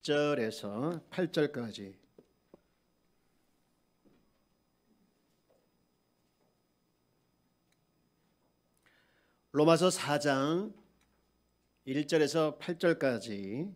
1절에서 8절까지 로마서 4장 1절에서 8절까지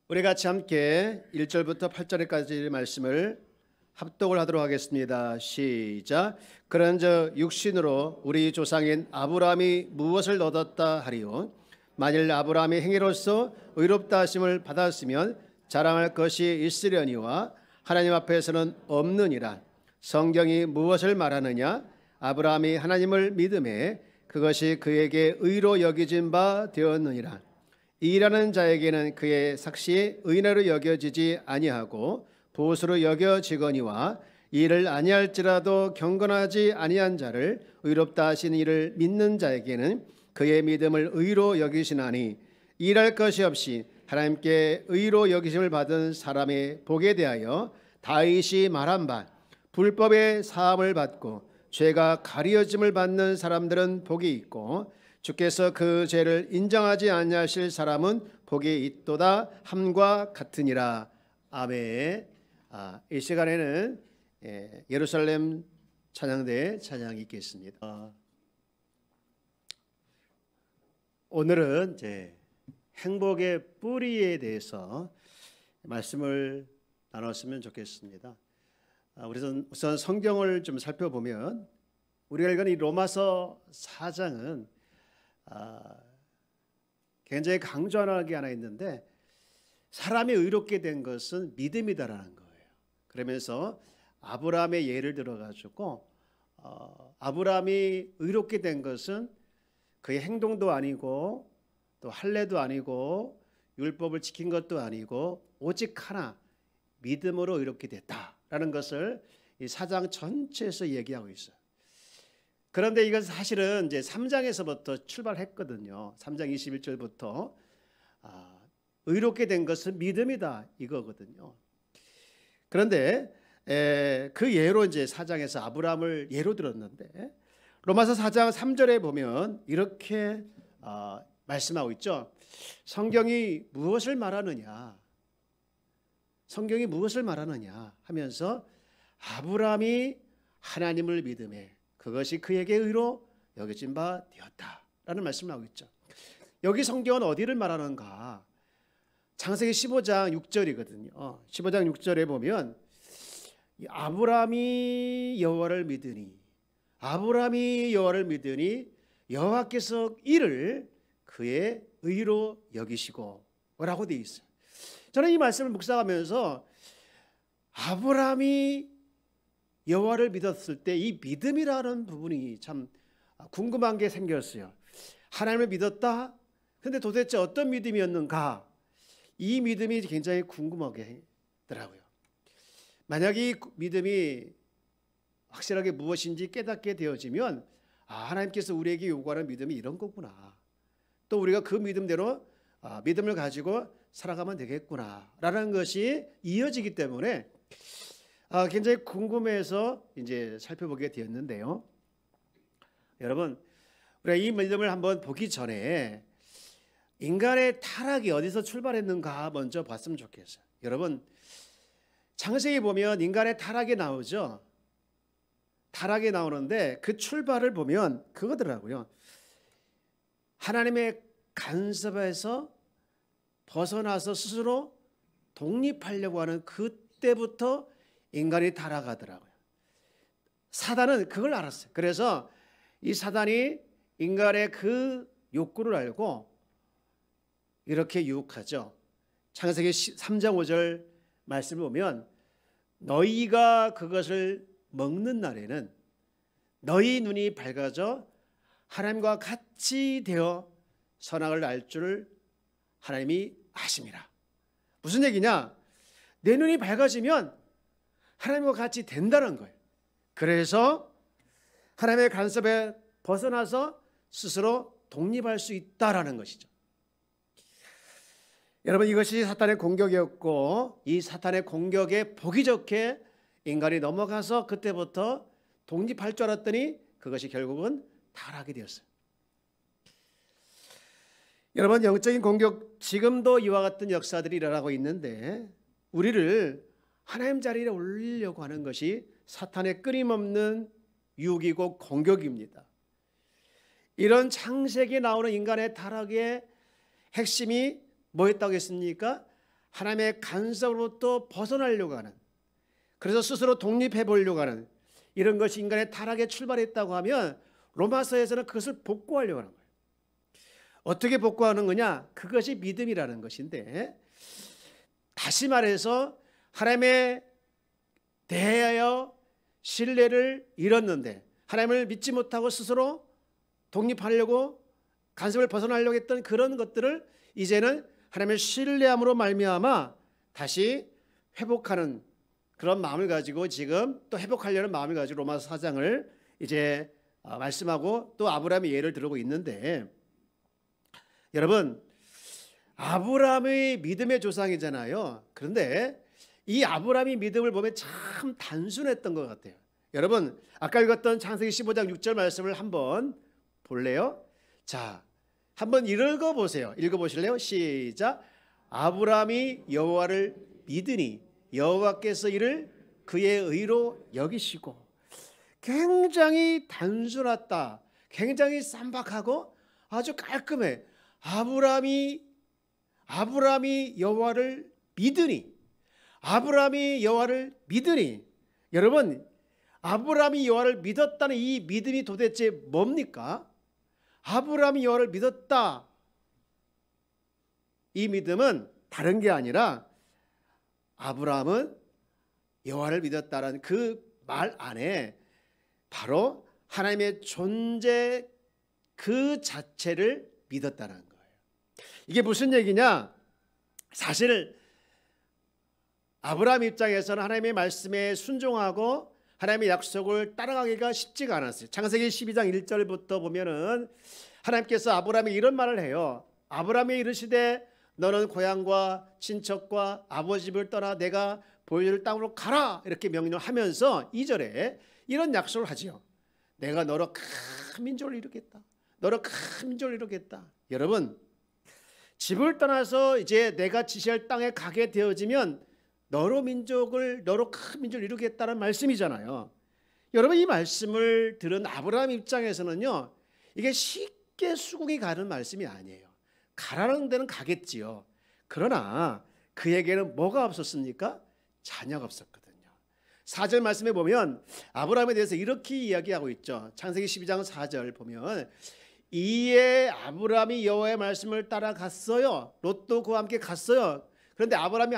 우리 같이 함께 1절부터 8절까지의 말씀을 합독을 하도록 하겠습니다. 시작. 그런즉 육신으로 우리 조상인 아브라함이 무엇을 얻었다 하리요? 만일 아브라함이 행위로서 의롭다 하심을 받았으면 자랑할 것이 있으려니와 하나님 앞에서는 없느니라. 성경이 무엇을 말하느냐? 아브라함이 하나님을 믿음에 그것이 그에게 의로 여겨진 바 되었느니라. 일하는 자에게는 그의 삭시에 의인으로 여겨지지 아니하고 보수로 여겨지거니와 일을 아니할지라도 경건하지 아니한 자를 의롭다 하시는 이를 믿는 자에게는 그의 믿음을 의로 여기시나니 일할 것이 없이 하나님께 의로 여기심을 받은 사람의 복에 대하여 다윗이 말한 바 불법의 사함을 받고 죄가 가려짐을 받는 사람들은 복이 있고 주께서 그 죄를 인정하지 아니하실 사람은 복이 있도다 함과 같으니라. 아멘. 이 시간에는 예루살렘 찬양대 찬양이 있겠습니다. 오늘은 이제 행복의 뿌리에 대해서 말씀을 나눴으면 좋겠습니다. 우선 성경을 좀 살펴보면 우리가 읽은 이 로마서 4장은 굉장히 강조하는 게 하나 있는데 사람이 의롭게 된 것은 믿음이다라는 거예요. 그러면서 아브라함의 예를 들어가지고 아브라함이 의롭게 된 것은 그의 행동도 아니고 또 할례도 아니고 율법을 지킨 것도 아니고 오직 하나 믿음으로 의롭게 됐다라는 것을 이 4장 전체에서 얘기하고 있어요. 그런데 이것은 사실은 이제 3장에서부터 출발했거든요. 3장 21절부터 의롭게 된 것은 믿음이다 이거거든요. 그런데 그 예로 이제 4장에서 아브라함을 예로 들었는데 로마서 4장 3절에 보면 이렇게 말씀하고 있죠. 성경이 무엇을 말하느냐? 성경이 무엇을 말하느냐 하면서 아브라함이 하나님을 믿음에 그것이 그에게 의로 여겨진 바 되었다라는 말씀을 하고 있죠. 여기 성경은 어디를 말하는가? 창세기 15장 6절이거든요. 15장 6절에 보면 아브라함이 여호와를 믿으니 여호와께서 이를 그의 의로 여기시고 라고 되어 있어요. 저는 이 말씀을 묵상하면서 아브라함이 여호와를 믿었을 때 이 믿음이라는 부분이 참 궁금한 게 생겼어요. 하나님을 믿었다. 근데 도대체 어떤 믿음이었는가? 이 믿음이 굉장히 궁금하게 하더라고요. 만약 이 믿음이 확실하게 무엇인지 깨닫게 되어지면 하나님께서 우리에게 요구하는 믿음이 이런 거구나. 또 우리가 그 믿음대로 믿음을 가지고 살아가면 되겠구나라는 것이 이어지기 때문에 굉장히 궁금해서 이제 살펴보게 되었는데요. 여러분, 우리가 이 믿음을 한번 보기 전에 인간의 타락이 어디서 출발했는가 먼저 봤으면 좋겠어요. 여러분, 창세기 보면 인간의 타락이 나오죠. 타락이 나오는데 그 출발을 보면 그거더라고요. 하나님의 간섭에서 벗어나서 스스로 독립하려고 하는 그때부터 인간이 타락하더라고요. 사단은 그걸 알았어요. 그래서 이 사단이 인간의 그 욕구를 알고 이렇게 유혹하죠. 창세기 3장 5절 말씀을 보면 너희가 그것을 먹는 날에는 너희 눈이 밝아져 하나님과 같이 되어 선악을 알 줄을 하나님이 아심이라. 무슨 얘기냐? 내 눈이 밝아지면 하나님과 같이 된다는 거예요. 그래서 하나님의 간섭에 벗어나서 스스로 독립할 수 있다라는 것이죠. 여러분, 이것이 사탄의 공격이었고 이 사탄의 공격에 보기 좋게 인간이 넘어가서 그때부터 독립할 줄 알았더니 그것이 결국은 타락하게 되었어요. 여러분, 영적인 공격 지금도 이와 같은 역사들이 일어나고 있는데 우리를 하나님 자리에 올리려고 하는 것이 사탄의 끊임없는 유혹이고 공격입니다. 이런 창세기에 나오는 인간의 타락의 핵심이 뭐였다고 했습니까? 하나님의 간섭으로부터 벗어나려고 하는, 그래서 스스로 독립해 보려고 하는 이런 것이 인간의 타락에 출발했다고 하면 로마서에서는 그것을 복구하려고 하는 거예요. 어떻게 복구하는 거냐? 그것이 믿음이라는 것인데, 다시 말해서 하나님에 대하여 신뢰를 잃었는데 하나님을 믿지 못하고 스스로 독립하려고 간섭을 벗어나려고 했던 그런 것들을 이제는 하나님의 신뢰함으로 말미암아 다시 회복하는 그런 마음을 가지고 지금 또 회복하려는 마음을 가지고 로마서 4장을 이제 말씀하고 또 아브라함의 예를 들고 있는데, 여러분, 아브라함의 믿음의 조상이잖아요. 그런데 이 아브라함의 믿음을 보면 참 단순했던 것 같아요. 여러분, 아까 읽었던 창세기 15장 6절 말씀을 한번 볼래요? 자, 한번 읽어보세요. 읽어보실래요? 시작. 아브라함이 여호와를 믿으니 여호와께서 이를 그의 의로 여기시고. 굉장히 단순하다. 굉장히 쌈박하고 아주 깔끔해. 아브라함이 여호와를 믿으니, 아브라함이 여호와를 믿으니. 여러분, 아브라함이 여호와를 믿었다는 이 믿음이 도대체 뭡니까? 아브라함이 여호와를 믿었다. 이 믿음은 다른 게 아니라 아브라함은 여호와를 믿었다라는 그 말 안에 바로 하나님의 존재 그 자체를 믿었다는 거예요. 이게 무슨 얘기냐? 사실 아브라함 입장에서는 하나님의 말씀에 순종하고 하나님의 약속을 따라가기가 쉽지가 않았어요. 창세기 12장 1절부터 보면은 하나님께서 아브라함에 이런 말을 해요. 아브라함이 이르시되 너는 고향과 친척과 아버지 집을 떠나 내가 보여줄 땅으로 가라, 이렇게 명령하면서 2절에 이런 약속을 하지요. 내가 너로 큰 민족을 이루겠다. 너로 큰 민족을 이루겠다. 여러분, 집을 떠나서 이제 내가 지시할 땅에 가게 되어지면 너로 큰 민족을 이루겠다는 말씀이잖아요. 여러분, 이 말씀을 들은 아브라함 입장에서는요, 이게 쉽게 수긍이 가는 말씀이 아니에요. 가라는 데는 가겠지요. 그러나 그에게는 뭐가 없었습니까? 자녀가 없었거든요. 4절 말씀에 보면 아브라함에 대해서 이렇게 이야기하고 있죠. 창세기 12장 4절 보면 이에 아브라함이 여호와의 말씀을 따라갔어요. 롯도 그와 함께 갔어요. 그런데 아브라함이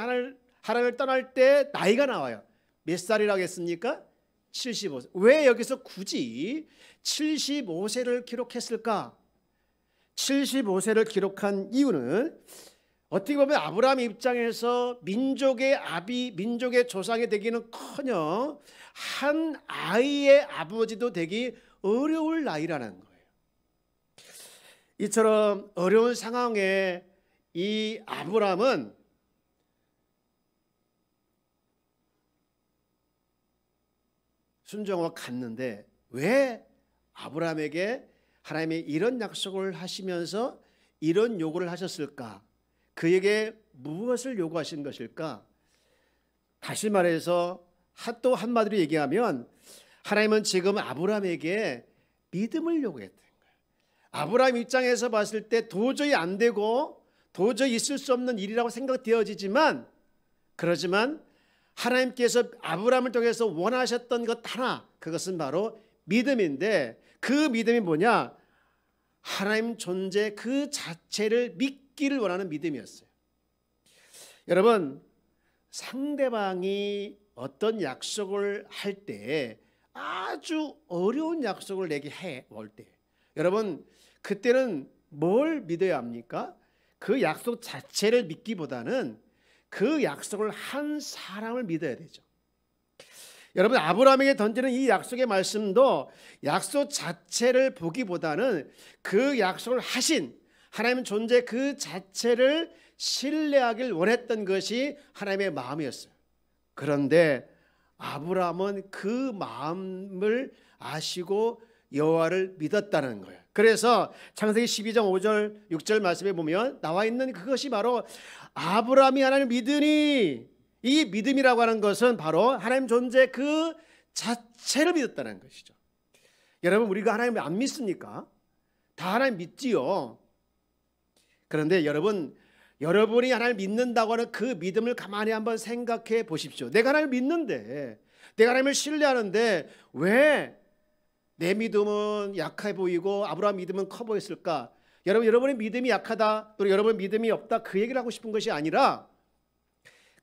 하나님을 떠날 때 나이가 나와요. 몇 살이라고 했습니까? 75세. 왜 여기서 굳이 75세를 기록했을까? 75세를 기록한 이유는 어떻게 보면 아브라함 입장에서 민족의 아비, 민족의 조상이 되기는커녕 한 아이의 아버지도 되기 어려울 나이라는 거예요. 이처럼 어려운 상황에 이 아브라함은 순종하고 갔는데 왜 아브라함에게 하나님이 이런 약속을 하시면서 이런 요구를 하셨을까? 그에게 무엇을 요구하신 것일까? 다시 말해서 또 한마디로 얘기하면 하나님은 지금 아브라함에게 믿음을 요구했던 거예요. 아브라함 입장에서 봤을 때 도저히 안 되고 도저히 있을 수 없는 일이라고 생각되어지지만, 그러지만 하나님께서 아브라함을 통해서 원하셨던 것 하나, 그것은 바로 믿음인데, 그 믿음이 뭐냐? 하나님 존재 그 자체를 믿기를 원하는 믿음이었어요. 여러분, 상대방이 어떤 약속을 할 때, 아주 어려운 약속을 내게 해올 때, 여러분 그때는 뭘 믿어야 합니까? 그 약속 자체를 믿기보다는 그 약속을 한 사람을 믿어야 되죠. 여러분, 아브라함에게 던지는 이 약속의 말씀도 약속 자체를 보기보다는 그 약속을 하신 하나님 존재 그 자체를 신뢰하길 원했던 것이 하나님의 마음이었어요. 그런데 아브라함은 그 마음을 아시고 여호와를 믿었다는 거예요. 그래서 창세기 12장 5절 6절 말씀에 보면 나와 있는 그것이 바로 아브라함이 하나님을 믿으니, 이 믿음이라고 하는 것은 바로 하나님 존재 그 자체를 믿었다는 것이죠. 여러분, 우리가 하나님을 안 믿습니까? 다 하나님 믿지요. 그런데 여러분이 하나님을 믿는다고 하는 그 믿음을 가만히 한번 생각해 보십시오. 내가 하나님을 믿는데, 내가 하나님을 신뢰하는데 왜 내 믿음은 약해 보이고 아브라함 믿음은 커 보였을까? 여러분의 믿음이 약하다, 또 여러분의 믿음이 없다, 그 얘기를 하고 싶은 것이 아니라,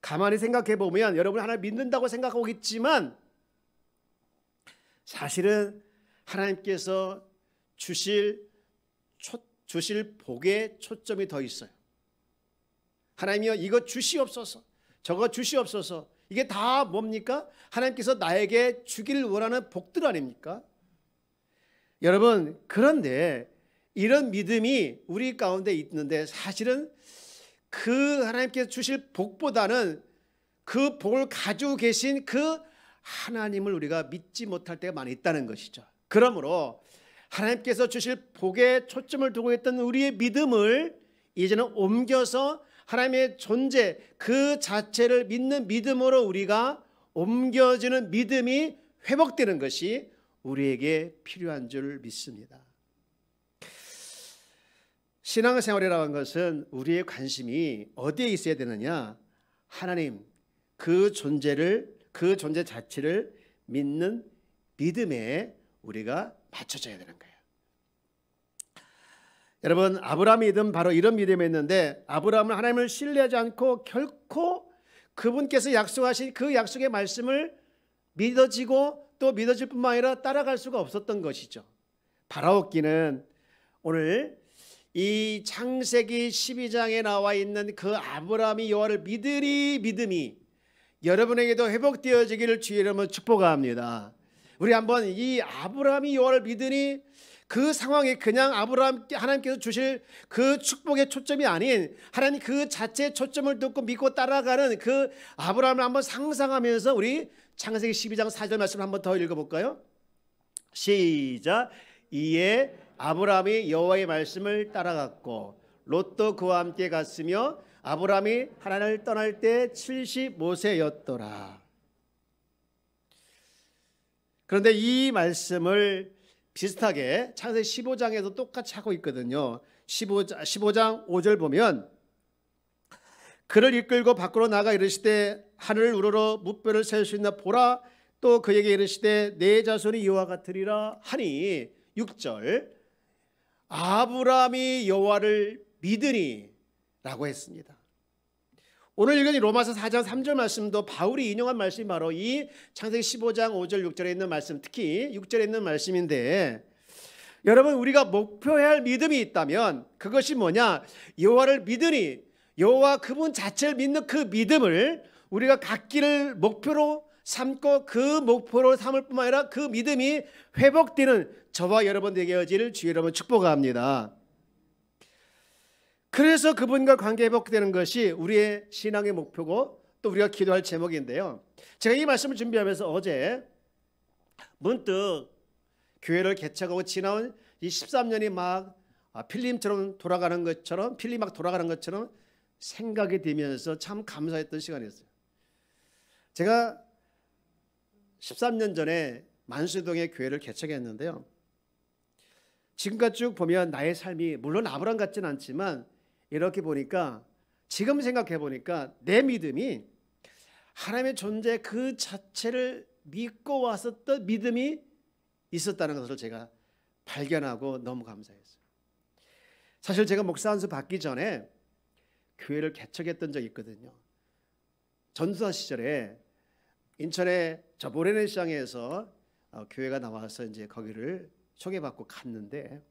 가만히 생각해 보면 여러분 하나님 믿는다고 생각하고 있지만 사실은 하나님께서 주실 복에 초점이 더 있어요. 하나님이여 이거 주시옵소서, 저거 주시옵소서. 이게 다 뭡니까? 하나님께서 나에게 주기를 원하는 복들 아닙니까? 여러분, 그런데 이런 믿음이 우리 가운데 있는데 사실은 그 하나님께서 주실 복보다는 그 복을 가지고 계신 그 하나님을 우리가 믿지 못할 때가 많이 있다는 것이죠. 그러므로 하나님께서 주실 복에 초점을 두고 있던 우리의 믿음을 이제는 옮겨서 하나님의 존재 그 자체를 믿는 믿음으로 우리가 옮겨지는 믿음이 회복되는 것이 우리에게 필요한 줄 믿습니다. 신앙생활이라고 하는 것은 우리의 관심이 어디에 있어야 되느냐? 하나님 그 존재 자체를 믿는 믿음에 우리가 맞춰져야 되는 거예요. 여러분, 아브라함의 믿음 바로 이런 믿음이었는데, 아브라함은 하나님을 신뢰하지 않고 결코 그분께서 약속하신 그 약속의 말씀을 믿어지고 또 믿어질 뿐만 아니라 따라갈 수가 없었던 것이죠. 바라옵기는 오늘 이 창세기 12장에 나와 있는 그 아브라함이 여호와를 믿으리 믿음이 여러분에게도 회복되어지기를 주의 이름으로 축복합니다. 우리 한번 이 아브라함이 여호와를 믿으니 그 상황이 그냥 하나님께서 주실 그 축복의 초점이 아닌 하나님 그 자체의 초점을 듣고 믿고 따라가는 그 아브라함을 한번 상상하면서 우리 창세기 12장 4절 말씀을 한번 더 읽어볼까요? 시작. 이에 아브라함이 여호와의 말씀을 따라갔고 롯도 그와 함께 갔으며 아브라함이 하란을 떠날 때 75세였더라. 그런데 이 말씀을 비슷하게 창세기 15장에도 똑같이 하고 있거든요. 15장 5절 보면 그를 이끌고 밖으로 나가 이르시되 하늘을 우러러 무뼈를 세울 수 있나 보라. 또 그에게 이르시되 내 자손이 이와 같으리라 하니 6절 아브라함이 여호와를 믿으니 라고 했습니다. 오늘 읽은 로마서 4장 3절 말씀도 바울이 인용한 말씀이 바로 이 창세기 15장 5절 6절에 있는 말씀, 특히 6절에 있는 말씀인데, 여러분 우리가 목표해야 할 믿음이 있다면 그것이 뭐냐? 여호와를 믿으니, 여호와 그분 자체를 믿는 그 믿음을 우리가 갖기를 목표로 삼고 그 목표로 삼을 뿐만 아니라 그 믿음이 회복되는 저와 여러분 되게여지를 주의 여러분 축복합니다. 그래서 그분과 관계 회복되는 것이 우리의 신앙의 목표고 또 우리가 기도할 제목인데요. 제가 이 말씀을 준비하면서 어제 문득 교회를 개척하고 지나온 이 13년이 막 필름처럼 돌아가는 것처럼, 필름 막 돌아가는 것처럼 생각이 들면서 참 감사했던 시간이었어요. 제가 13년 전에 만수동에 교회를 개척했는데요. 지금까지 쭉 보면 나의 삶이 물론 아브라함 같지는 않지만 이렇게 보니까, 지금 생각해 보니까 내 믿음이 하나님의 존재 그 자체를 믿고 왔었던 믿음이 있었다는 것을 제가 발견하고 너무 감사했어요. 사실 제가 목사 한 수 받기 전에 교회를 개척했던 적이 있거든요. 전도사 시절에 인천의 저 모래내 시장에서 교회가 나와서 이제 거기를 소개받고 갔는데,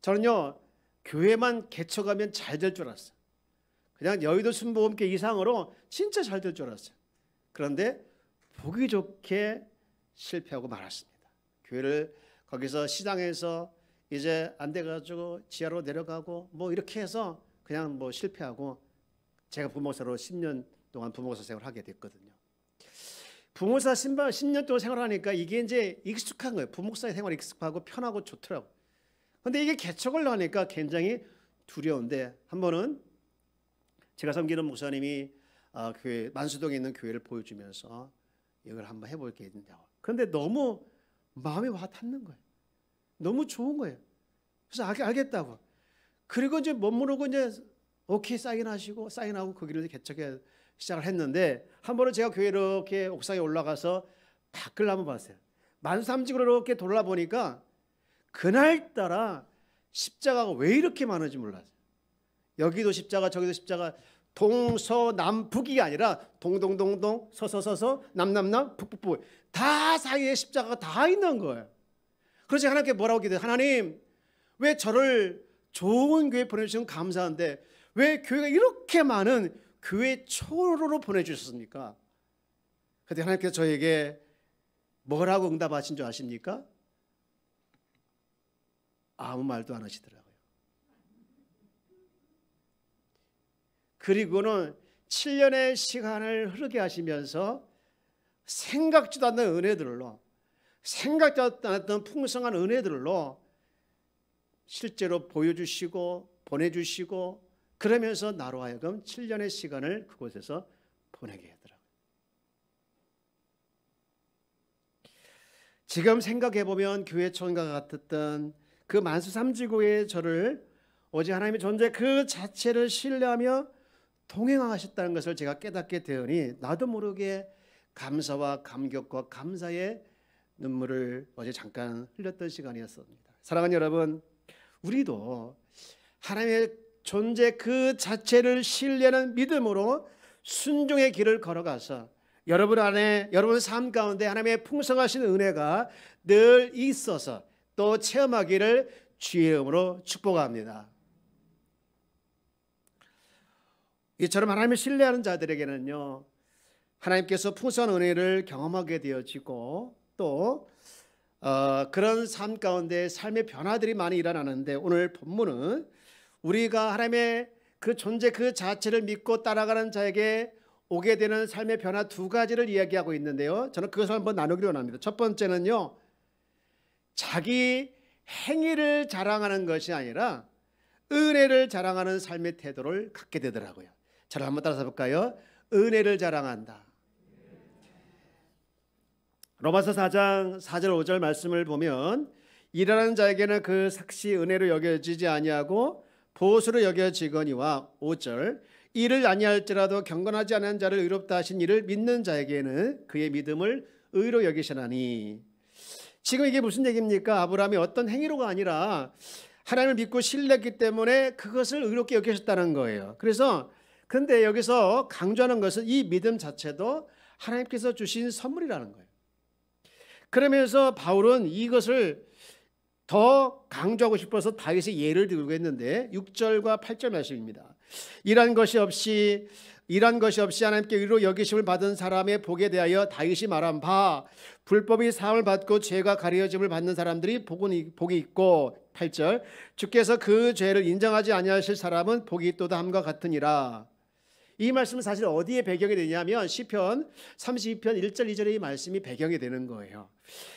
저는요 교회만 개척하면 잘 될 줄 알았어요. 그냥 여의도 순복음교 이상으로 진짜 잘 될 줄 알았어요. 그런데 보기 좋게 실패하고 말았습니다. 교회를 거기서 시장에서 이제 안 돼가지고 지하로 내려가고 뭐 이렇게 해서 그냥 뭐 실패하고, 제가 부목사로 10년 동안 부목사 생활을 하게 됐거든요. 부목사 10년 동안 생활하니까 이게 이제 익숙한 거예요. 부목사의 생활이 익숙하고 편하고 좋더라고. 근데 이게 개척을 하니까 굉장히 두려운데, 한 번은 제가 섬기는 목사님이 교회 만수동에 있는 교회를 보여주면서 이걸 한번 해볼 게 있냐고. 그런데 너무 마음에 와 닿는 거예요. 너무 좋은 거예요. 그래서 알겠다고. 그리고 이제 머무르고 이제 오케이 사인하고 거기를 개척해 시작을 했는데, 한 번은 제가 교회 이렇게 옥상에 올라가서 밖을 한번 봤어요. 만삼직으로 이렇게 돌아보니까 그날따라 십자가가 왜 이렇게 많은지 몰랐어요. 여기도 십자가 저기도 십자가, 동서남북이 아니라 동동동동 서서서서 남남남 북북북 다 사이에 십자가가 다 있는 거예요. 그래서 하나님께 뭐라고 기도해요? 하나님, 왜 저를 좋은 교회 보내주시면 감사한데 왜 교회가 이렇게 많은 교회 초로로 보내주셨습니까? 그때 하나님께서 저에게 뭐라고 응답하신 줄 아십니까? 아무 말도 안 하시더라고요. 그리고는 7년의 시간을 흐르게 하시면서 생각지도 않는 은혜들로, 생각지도 않았던 풍성한 은혜들로 실제로 보여주시고 보내주시고, 그러면서 나로 하여금 7년의 시간을 그곳에서 보내게 하더라고요. 지금 생각해보면 교회 총회가 같았던 그 만수 삼지구의 저를 오직 하나님의 존재 그 자체를 신뢰하며 동행하셨다는 것을 제가 깨닫게 되으니 나도 모르게 감사와 감격과 감사의 눈물을 어제 잠깐 흘렸던 시간이었습니다. 사랑하는 여러분, 우리도 하나님의 존재 그 자체를 신뢰하는 믿음으로 순종의 길을 걸어가서 여러분 안에, 여러분 삶 가운데 하나님의 풍성하신 은혜가 늘 있어서 또 체험하기를 주의 이름으로 축복합니다. 이처럼 하나님을 신뢰하는 자들에게는요, 하나님께서 풍성한 은혜를 경험하게 되어지고 또 그런 삶 가운데 삶의 변화들이 많이 일어나는데, 오늘 본문은 우리가 하나님의 그 존재 그 자체를 믿고 따라가는 자에게 오게 되는 삶의 변화 두 가지를 이야기하고 있는데요, 저는 그것을 한번 나누기로 합니다. 첫 번째는요, 자기 행위를 자랑하는 것이 아니라 은혜를 자랑하는 삶의 태도를 갖게 되더라고요. 저를 한번 따라서 볼까요? 은혜를 자랑한다. 로마서 4장 4절 5절 말씀을 보면, 일하는 자에게는 그 삭시 은혜로 여겨지지 아니하고 보수로 여겨지거니와, 5절 이를 아니할지라도 경건하지 않은 자를 의롭다 하신 이를 믿는 자에게는 그의 믿음을 의로 여기시나니. 지금 이게 무슨 얘기입니까? 아브라함이 어떤 행위로가 아니라 하나님을 믿고 신뢰했기 때문에 그것을 의롭게 여기셨다는 거예요. 그래서 근데 여기서 강조하는 것은 이 믿음 자체도 하나님께서 주신 선물이라는 거예요. 그러면서 바울은 이것을 더 강조하고 싶어서 다윗의 예를 들고 했는데 6절과 8절 말씀입니다. 이런 것이 없이 하나님께 의로 여기심을 받은 사람의 복에 대하여 다윗이 말한 바, 불법이 사함을 받고 죄가 가려짐을 받는 사람들이 복이 있고, 8절 주께서 그 죄를 인정하지 아니하실 사람은 복이 있도다 함과 같으니라. 이 말씀은 사실 어디에 배경이 되냐면 시편 32편 1절 2절의 이 말씀이 배경이 되는 거예요.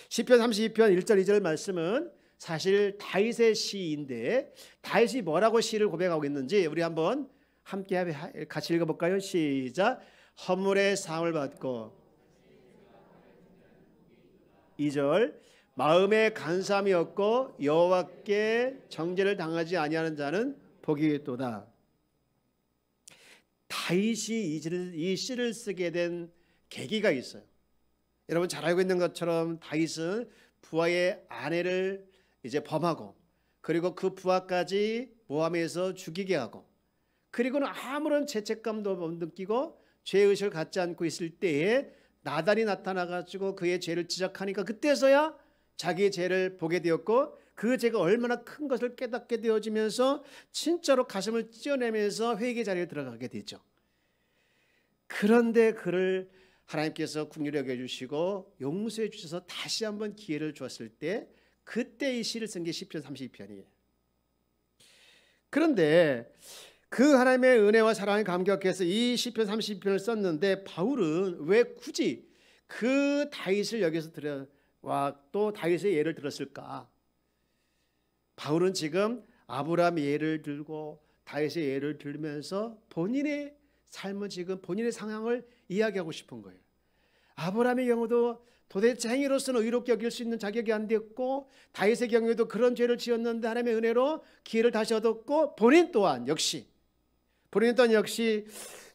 시편 32편 1절 2절 말씀은 사실 다윗의 시인데, 다윗이 뭐라고 시를 고백하고 있는지 우리 한번 함께 같이 읽어볼까요? 시작. 허물의 사함을 받고, 2절 마음에 간사함이 없고 여호와께 정죄를 당하지 아니하는 자는 복이 있도다. 다윗이 이 시를 쓰게 된 계기가 있어요. 여러분 잘 알고 있는 것처럼 다윗은 부하의 아내를 이제 범하고, 그리고 그 부하까지 모함해서 죽이게 하고, 그리고는 아무런 죄책감도 못 느끼고 죄의식을 갖지 않고 있을 때에 나단이 나타나가지고 그의 죄를 지적하니까 그때서야 자기의 죄를 보게 되었고, 그 죄가 얼마나 큰 것을 깨닫게 되어지면서 진짜로 가슴을 찢어내면서 회개 자리에 들어가게 되죠. 그런데 그를 하나님께서 긍휼히 여겨주시고 용서해 주셔서 다시 한번 기회를 주었을 때, 그때 이 시를 쓴 게 시편 32편이에요. 그런데 그 하나님의 은혜와 사랑에 감격해서 이 시편 32편을 썼는데, 바울은 왜 굳이 그 다윗을 여기서 들어와 또 다윗의 예를 들었을까? 바울은 지금 아브라함의 예를 들고 다윗의 예를 들면서 본인의 삶은 지금 본인의 상황을 이야기하고 싶은 거예요. 아브라함의 경우도 도대체 행위로서는 의롭게 여길 수 있는 자격이 안 됐고, 다윗의 경우에도 그런 죄를 지었는데 하나님의 은혜로 기회를 다시 얻었고, 본인 또한 역시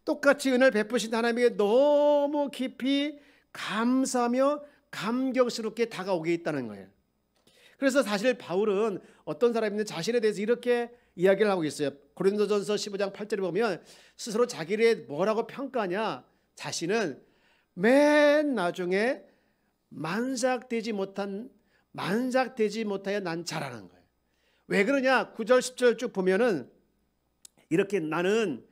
똑같이 은혜를 베푸신 하나님에게 너무 깊이 감사하며 감격스럽게 다가오게 있다는 거예요. 그래서 사실 바울은 어떤 사람인데 자신에 대해서 이렇게 이야기를 하고 있어요. 고린도전서 15장 8절에 보면 스스로 자기를 뭐라고 평가하냐? 자신은 맨 나중에 만삭되지 못하여 난 자라는 거예요. 왜 그러냐? 9절 10절 쭉 보면은 이렇게, 나는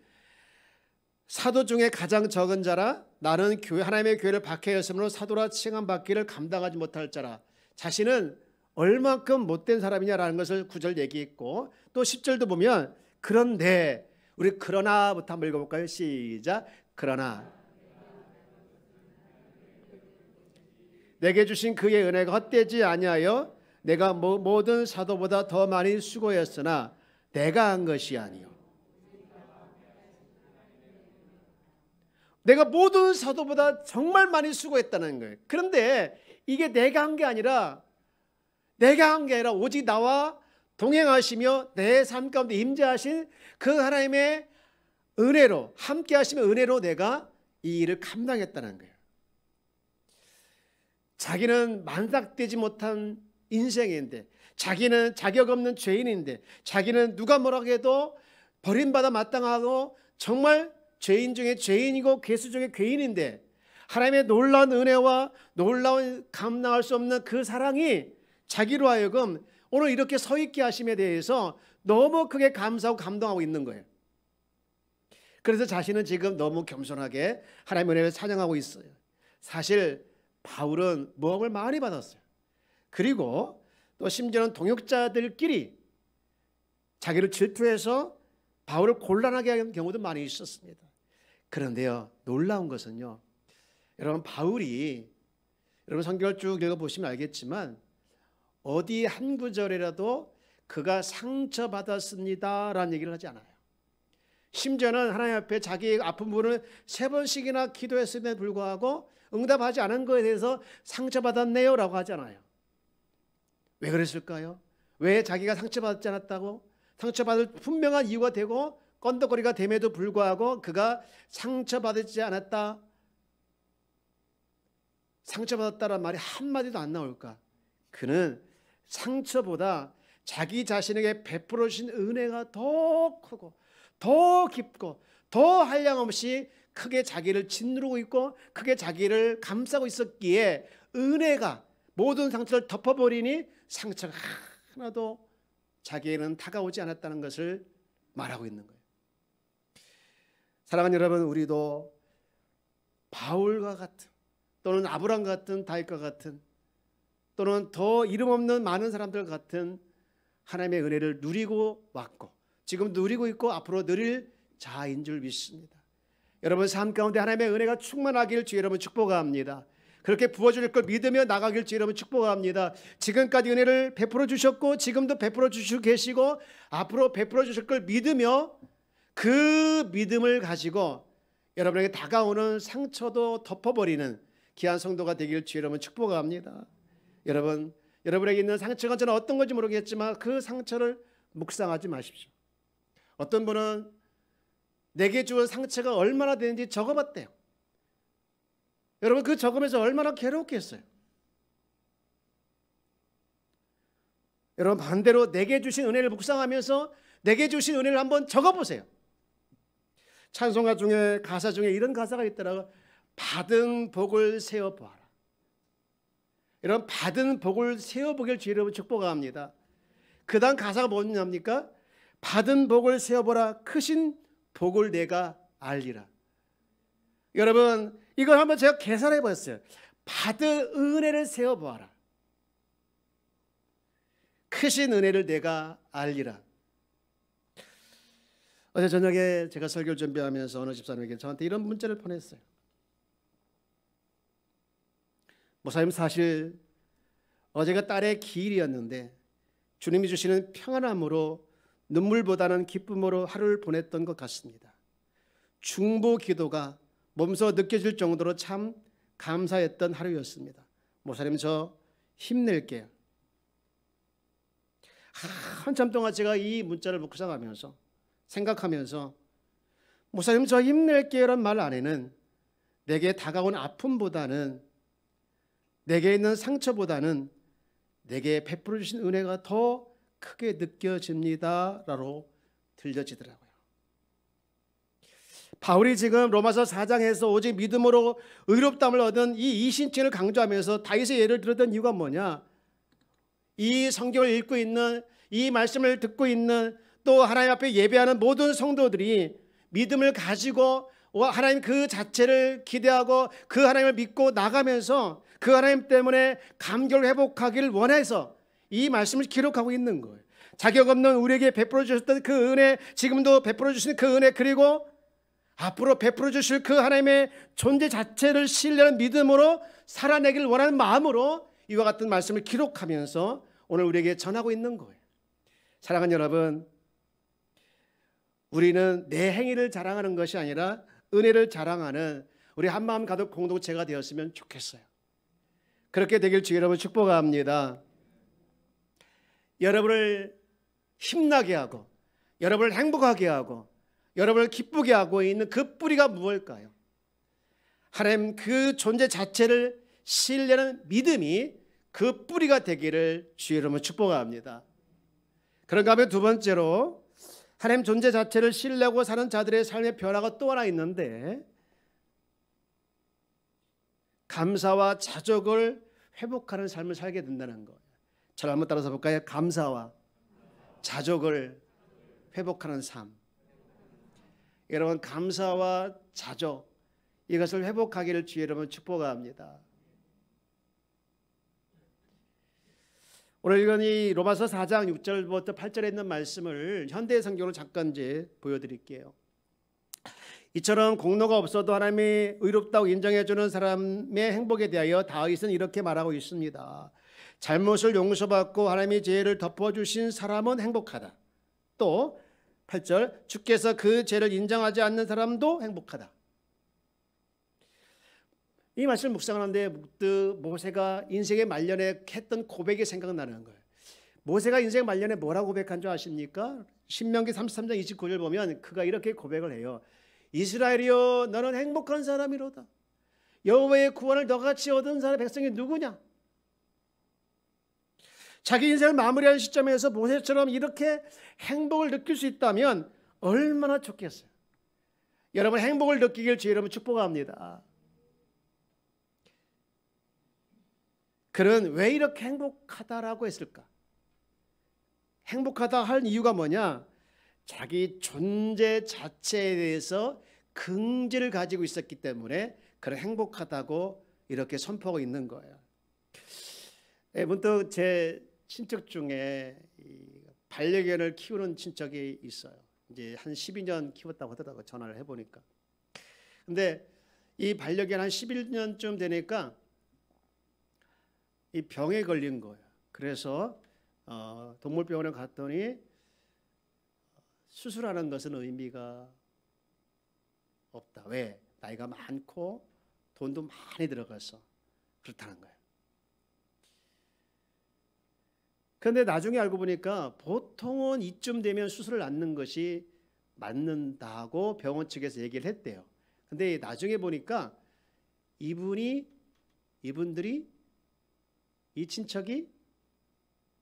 사도 중에 가장 적은 자라, 나는 하나님의 교회를 박해하였으므로 사도라 칭함받기를 감당하지 못할 자라. 자신은 얼만큼 못된 사람이냐라는 것을 9절 얘기했고, 또 10절도 보면 그런데, 우리 그러나부터 한번 읽어볼까요? 시작. 그러나 내게 주신 그의 은혜가 헛되지 아니하여 내가 모든 사도보다 더 많이 수고했으나 내가 한 것이 아니요, 내가 모든 사도보다 정말 많이 수고했다는 거예요. 그런데 이게 내가 한 게 아니라 오직 나와 동행하시며 내 삶 가운데 임재하신 그 하나님의 은혜로, 함께 하시며 은혜로 내가 이 일을 감당했다는 거예요. 자기는 만삭되지 못한 인생인데, 자기는 자격 없는 죄인인데, 자기는 누가 뭐라고 해도 버림받아 마땅하고 정말 죄인 중에 죄인이고 괴수 중에 괴인인데, 하나님의 놀라운 은혜와 놀라운 감당할 수 없는 그 사랑이 자기로 하여금 오늘 이렇게 서 있게 하심에 대해서 너무 크게 감사하고 감동하고 있는 거예요. 그래서 자신은 지금 너무 겸손하게 하나님의 은혜를 찬양하고 있어요. 사실 바울은 모함을 많이 받았어요. 그리고 또 심지어는 동역자들끼리 자기를 질투해서 바울을 곤란하게 하는 경우도 많이 있었습니다. 그런데요, 놀라운 것은요, 여러분, 바울이, 여러분 성경을 쭉 읽어보시면 알겠지만 어디 한 구절이라도 그가 상처받았습니다 라는 얘기를 하지 않아요. 심지어는 하나님 앞에 자기 아픈 부분을 3번씩이나 기도했음에도 불구하고 응답하지 않은 것에 대해서 상처받았네요 라고 하잖아요. 왜 그랬을까요? 왜 자기가 상처받지 않았다고? 상처받을 분명한 이유가 되고 건덕거리가 됨에도 불구하고 그가 상처받지 않았다, 상처받았다란 말이 한마디도 안 나올까? 그는 상처보다 자기 자신에게 베풀어 주신 은혜가 더 크고 더 깊고 더 한량없이 크게 자기를 짓누르고 있고 크게 자기를 감싸고 있었기에 은혜가 모든 상처를 덮어버리니 상처가 하나도 자기에게는 다가오지 않았다는 것을 말하고 있는 거예요. 사랑하는 여러분, 우리도 바울과 같은, 또는 아브라함 같은, 다윗과 같은, 또는 더 이름 없는 많은 사람들 같은 하나님의 은혜를 누리고 왔고 지금 누리고 있고 앞으로 누릴 자인 줄 믿습니다. 여러분 삶 가운데 하나님의 은혜가 충만하길 주 여러분 축복합니다. 그렇게 부어줄 걸 믿으며 나가길 주 여러분 축복합니다. 지금까지 은혜를 베풀어 주셨고 지금도 베풀어 주시고 계시고 앞으로 베풀어 주실 걸 믿으며 그 믿음을 가지고 여러분에게 다가오는 상처도 덮어버리는 귀한 성도가 되길 주 여러분 축복합니다. 여러분, 여러분에게 있는 상처가 저는 어떤 건지 모르겠지만 그 상처를 묵상하지 마십시오. 어떤 분은 내게 주은 상처가 얼마나 되는지 적어봤대요. 여러분, 그 적으면서 얼마나 괴롭겠어요. 여러분, 반대로 내게 주신 은혜를 묵상하면서 내게 주신 은혜를 한번 적어보세요. 찬송가 중에, 가사 중에 이런 가사가 있더라고요. 받은 복을 세어보아라. 여러분, 받은 복을 세어보길 주 여러분 축복합니다. 그 다음 가사가 뭐냐입니까? 받은 복을 세어보라. 크신 복을 내가 알리라. 여러분, 이걸 한번 제가 계산해 봤어요. 받은 은혜를 세어보아라. 크신 은혜를 내가 알리라. 어제 저녁에 제가 설교를 준비하면서 어느 집사님에게 저한테 이런 문자를 보냈어요. 목사님, 사실 어제가 딸의 기일이었는데 주님이 주시는 평안함으로 눈물보다는 기쁨으로 하루를 보냈던 것 같습니다. 중보 기도가 몸소 느껴질 정도로 참 감사했던 하루였습니다. 목사님, 저 힘낼게요. 한참 동안 제가 이 문자를 묵상하면서 생각하면서 목사님, 저 힘낼게요란 말 안에는 내게 다가온 아픔보다는, 내게 있는 상처보다는 내게 베풀어 주신 은혜가 더 크게 느껴집니다라고 들려지더라고요. 바울이 지금 로마서 4장에서 오직 믿음으로 의롭다함을 얻은 이 이신칭을 강조하면서 다윗의 예를 들었던 이유가 뭐냐? 이 성경을 읽고 있는, 이 말씀을 듣고 있는, 또 하나님 앞에 예배하는 모든 성도들이 믿음을 가지고 하나님 그 자체를 기대하고 그 하나님을 믿고 나가면서 그 하나님 때문에 감격을 회복하기를 원해서 이 말씀을 기록하고 있는 거예요. 자격 없는 우리에게 베풀어 주셨던 그 은혜, 지금도 베풀어 주시는 그 은혜, 그리고 앞으로 베풀어 주실 그 하나님의 존재 자체를 신뢰하는 믿음으로 살아내기를 원하는 마음으로 이와 같은 말씀을 기록하면서 오늘 우리에게 전하고 있는 거예요. 사랑하는 여러분, 우리는 내 행위를 자랑하는 것이 아니라 은혜를 자랑하는 우리 한마음 가족 공동체가 되었으면 좋겠어요. 그렇게 되길 주 여러분 축복합니다. 여러분을 힘나게 하고 여러분을 행복하게 하고 여러분을 기쁘게 하고 있는 그 뿌리가 무엇일까요? 하나님 그 존재 자체를 신뢰하는 믿음이 그 뿌리가 되기를 주 여러분 축복합니다. 그런가 하면 두 번째로 하나님 존재 자체를 신뢰하고 사는 자들의 삶의 변화가 또 하나 있는데, 감사와 자족을 회복하는 삶을 살게 된다는 거예요. 잘 한번 따라서 볼까요? 감사와 자족을 회복하는 삶. 여러분, 감사와 자족, 이것을 회복하기를 주 여러분 축복합니다. 오늘 읽은 이 로마서 4장 6절부터 8절에 있는 말씀을 현대 성경으로 잠깐 이제 보여드릴게요. 이처럼 공로가 없어도 하나님이 의롭다고 인정해주는 사람의 행복에 대하여 다윗은 이렇게 말하고 있습니다. 잘못을 용서받고 하나님이 죄를 덮어주신 사람은 행복하다. 또 8절, 주께서 그 죄를 인정하지 않는 사람도 행복하다. 이 말씀을 묵상하는데 문득 모세가 인생의 말년에 했던 고백이 생각나는 거예요. 모세가 인생 말년에 뭐라고 고백한 줄 아십니까? 신명기 33장 29절 보면 그가 이렇게 고백을 해요. 이스라엘이여, 너는 행복한 사람이로다. 여호와의 구원을 너같이 얻은 사람 백성이 누구냐? 자기 인생을 마무리하는 시점에서 모세처럼 이렇게 행복을 느낄 수 있다면 얼마나 좋겠어요. 여러분, 행복을 느끼길 주 여러분 축복합니다. 그는 왜 이렇게 행복하다라고 했을까? 행복하다 할 이유가 뭐냐? 자기 존재 자체에 대해서 긍지를 가지고 있었기 때문에 그런 행복하다고 이렇게 선포하고 있는 거예요. 문득 제 친척 중에 반려견을 키우는 친척이 있어요. 이제 한 12년 키웠다고 하더라고요. 전화를 해보니까. 근데 이 반려견 한 11년쯤 되니까 이 병에 걸린 거예요. 그래서 동물병원에 갔더니 수술하는 것은 의미가 없다. 왜? 나이가 많고 돈도 많이 들어가서 그렇다는 거예요. 그런데 나중에 알고 보니까 보통은 이쯤 되면 수술을 않는 것이 맞는다고 병원 측에서 얘기를 했대요. 근데 나중에 보니까 이분들이 이 친척이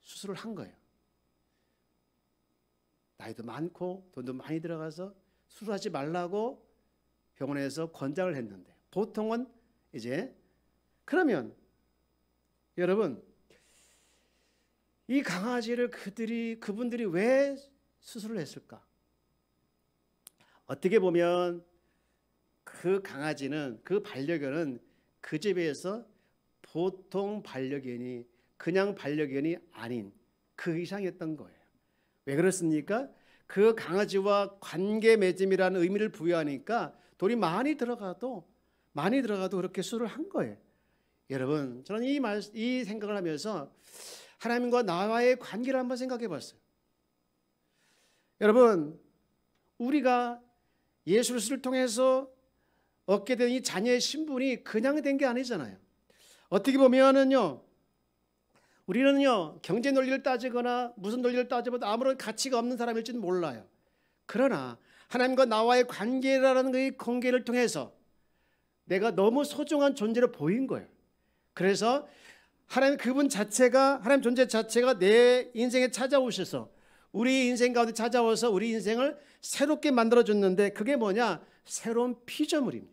수술을 한 거예요. 나이도 많고 돈도 많이 들어가서 수술하지 말라고 병원에서 권장을 했는데, 보통은 이제, 그러면 여러분, 이 강아지를 그분들이 왜 수술을 했을까? 어떻게 보면 그 강아지는, 그 반려견은 그 집에서 보통 반려견이, 그냥 반려견이 아닌 그 이상이었던 거예요. 왜 그렇습니까? 그 강아지와 관계 맺음이라는 의미를 부여하니까 돈이 많이 들어가도 그렇게 수술을 한 거예요. 여러분, 저는 이 생각을 하면서 하나님과 나와의 관계를 한번 생각해 봤어요. 여러분, 우리가 예수 그리스도를 통해서 얻게 된 이 자녀의 신분이 그냥 된 게 아니잖아요. 어떻게 보면은요, 우리는요, 경제 논리를 따지거나 무슨 논리를 따져봐도 아무런 가치가 없는 사람일지는 몰라요. 그러나 하나님과 나와의 관계라는 그 관계를 통해서 내가 너무 소중한 존재로 보인 거예요. 그래서 하나님 그분 자체가, 하나님 존재 자체가 내 인생에 찾아오셔서 우리 인생 가운데 찾아와서 우리 인생을 새롭게 만들어줬는데, 그게 뭐냐? 새로운 피조물입니다.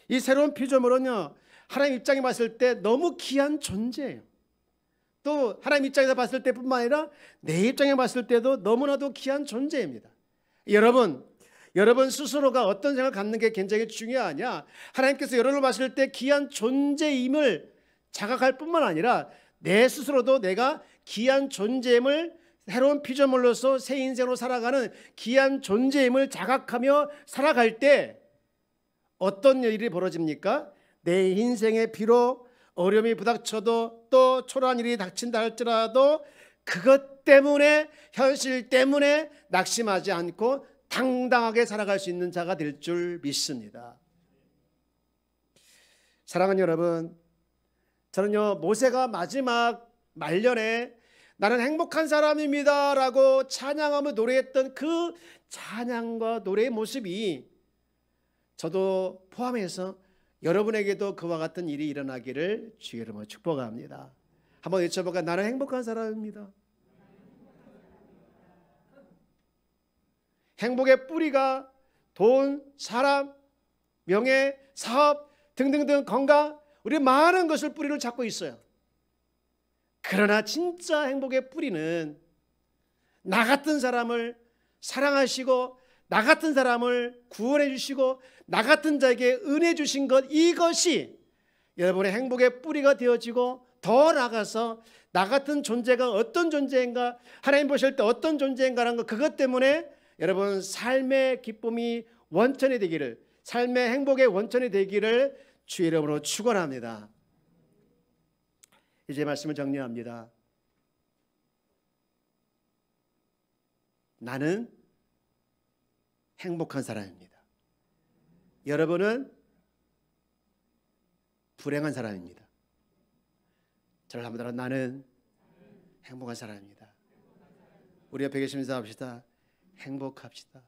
이 새로운 피조물은요, 하나님 입장에 봤을 때 너무 귀한 존재예요. 또 하나님 입장에서 봤을 때뿐만 아니라 내 입장에 봤을 때도 너무나도 귀한 존재입니다. 여러분 스스로가 어떤 생각을 갖는 게 굉장히 중요하냐? 하나님께서 여러분을 봤을 때 귀한 존재임을 자각할 뿐만 아니라 내 스스로도 내가 귀한 존재임을, 새로운 피조물로서 새 인생으로 살아가는 귀한 존재임을 자각하며 살아갈 때 어떤 일이 벌어집니까? 내 인생에 비록 어려움이 부닥쳐도, 또 초라한 일이 닥친다 할지라도 그것 때문에, 현실 때문에 낙심하지 않고 당당하게 살아갈 수 있는 자가 될 줄 믿습니다. 사랑하는 여러분, 저는요, 모세가 마지막 말년에 나는 행복한 사람입니다 라고 찬양하며 노래했던 그 찬양과 노래의 모습이 저도 포함해서 여러분에게도 그와 같은 일이 일어나기를 주의 이름으로 축복합니다. 한번 외쳐볼까요? 나는 행복한 사람입니다. 행복의 뿌리가 돈, 사람, 명예, 사업 등등등, 건강, 우리 많은 것을 뿌리를 잡고 있어요. 그러나 진짜 행복의 뿌리는 나 같은 사람을 사랑하시고, 나 같은 사람을 구원해 주시고, 나 같은 자에게 은혜 주신 것, 이것이 여러분의 행복의 뿌리가 되어지고, 더 나아가서 나 같은 존재가 어떤 존재인가, 하나님 보실 때 어떤 존재인가라는 것, 그것 때문에 여러분 삶의 기쁨이 원천이 되기를, 삶의 행복의 원천이 되기를 주의 이름으로 축원합니다. 이제 말씀을 정리합니다. 나는 행복한 사람입니다. 여러분은 불행한 사람입니다. 저를 한번 따라, 나는 행복한 사람입니다. 우리 옆에 계시면서 합시다. 행복합시다.